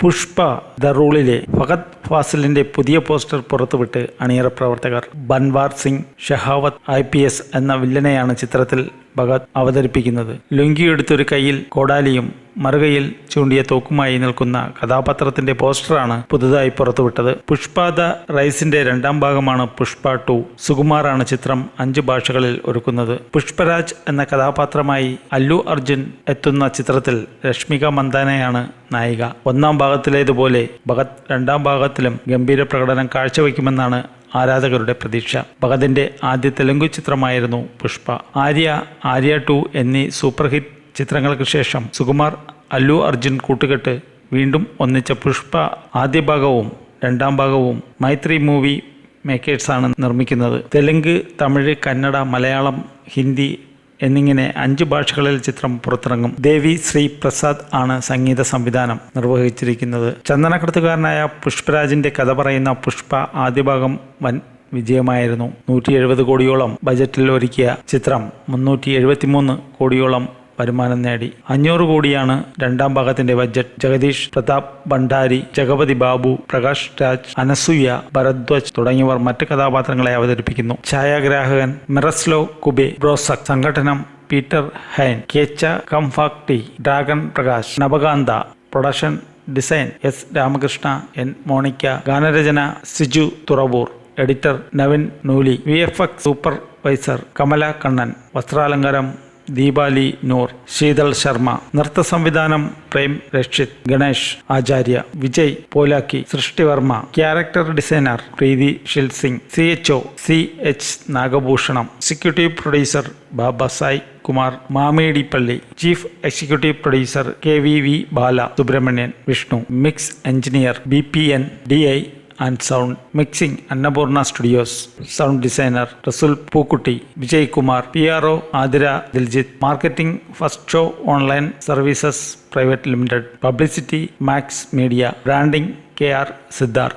Pushpa the റൂളിലെ Fahad ഫാസിലിന്റെ പുതിയ poster പുറത്തുവിട്ട് അണിയറ പ്രവർത്തകർ. ബൻവാർ സിംഗ് ഷെഹാവത്ത് IPS എന്ന വില്ലനെയാണ് ചിത്രത്തിൽ ഭഗത് അവതരിപ്പിക്കുന്നത്. ലുങ്കിയെടുത്തൊരു കൈയിൽ കോടാലിയും മറുകയിൽ ചൂണ്ടിയ തോക്കുമായി നിൽക്കുന്ന കഥാപാത്രത്തിന്റെ പോസ്റ്ററാണ് പുതുതായി പുറത്തുവിട്ടത്. പുഷ്പ ദ റൈസിന്റെ രണ്ടാം ഭാഗമാണ് പുഷ്പ 2. സുകുമാറാണ് ചിത്രം 5 ഭാഷകളിൽ ഒരുക്കുന്നത്. പുഷ്പരാജ് എന്ന കഥാപാത്രമായി അല്ലു അർജുൻ എത്തുന്ന ചിത്രത്തിൽ രശ്മിക മന്ദാനയാണ് നായിക. ഒന്നാം ഭാഗത്തിലേതുപോലെ ഭഗത് രണ്ടാം ഭാഗത്തിലും ഗംഭീര പ്രകടനം കാഴ്ചവെക്കുമെന്നാണ് ആരാധകരുടെ പ്രതീക്ഷ. ഭഗതിന്റെ ആദ്യ തെലുങ്കു ചിത്രമായിരുന്നു പുഷ്പ. ആര്യ 2 എന്നീ സൂപ്പർ ഹിറ്റ് ചിത്രങ്ങൾക്ക് ശേഷം സുകുമാർ അല്ലു അർജുൻ കൂട്ടുകെട്ട് വീണ്ടും ഒന്നിച്ച പുഷ്പ ആദ്യ ഭാഗവും രണ്ടാം ഭാഗവും മൈത്രി മൂവി മേക്കേഴ്സാണ് നിർമ്മിക്കുന്നത്. തെലുങ്ക്, തമിഴ്, കന്നഡ, മലയാളം, ഹിന്ദി എന്നിങ്ങനെ 5 ഭാഷകളിൽ ചിത്രം പുറത്തിറങ്ങും. ദേവി ശ്രീ പ്രസാദ് ആണ് സംഗീത സംവിധാനം നിർവഹിച്ചിരിക്കുന്നത്. ചന്ദനക്കടത്തുകാരനായ പുഷ്പരാജിന്റെ കഥ പറയുന്ന പുഷ്പ ആദ്യ ഭാഗം വൻ വിജയമായിരുന്നു. 170 കോടിയോളം ബജറ്റിൽ ഒരുക്കിയ ചിത്രം 373 കോടിയോളം വരുമാനം നേടി. 500 കോടിയാണ് രണ്ടാം ഭാഗത്തിന്റെ ബഡ്ജറ്റ്. ജഗദീഷ് പ്രതാപ് ഭണ്ഡാരി, ജഗപതി ബാബു, പ്രകാശ് രാജ്, അനസൂയ ഭരദ്വാജ് തുടങ്ങിയവർ മറ്റ് കഥാപാത്രങ്ങളെ അവതരിപ്പിക്കുന്നു. ഛായാഗ്രാഹകൻ മിറസ്ലോ കുബെ ബ്രോസക്, സംഘടനം Peter Hein, Kecha Khamphakdee, Dragon Prakash, Navakanth, production design S Ramakrishna, N Monika, ഗാനരചന Siju Thuravoor, editor Navin Nooli, VFX supervisor Kamala Kannan, വസ്ത്രാലങ്കാരം ദീപാലി നൂർ, ശീതൾ ശർമ്മ, നൃത്ത സംവിധാനം Prem Rakshith, Ganesh Acharya, Vijay Polaki, Srishti Varma, character designer Preethi Shilsingh, CHO CH Nagabhushanam, executive producer ബാബാസായ് Kumar Mamidipalli, chief executive producer KVV Bala Subramanian Vishnu, mix engineer BPN DI and sound mixing Annapurna studios, sound designer Resul Pookutty, Vijay Kumar, PRO Athira Diljith, marketing first show online services private limited, publicity Max media, branding KR Siddharth.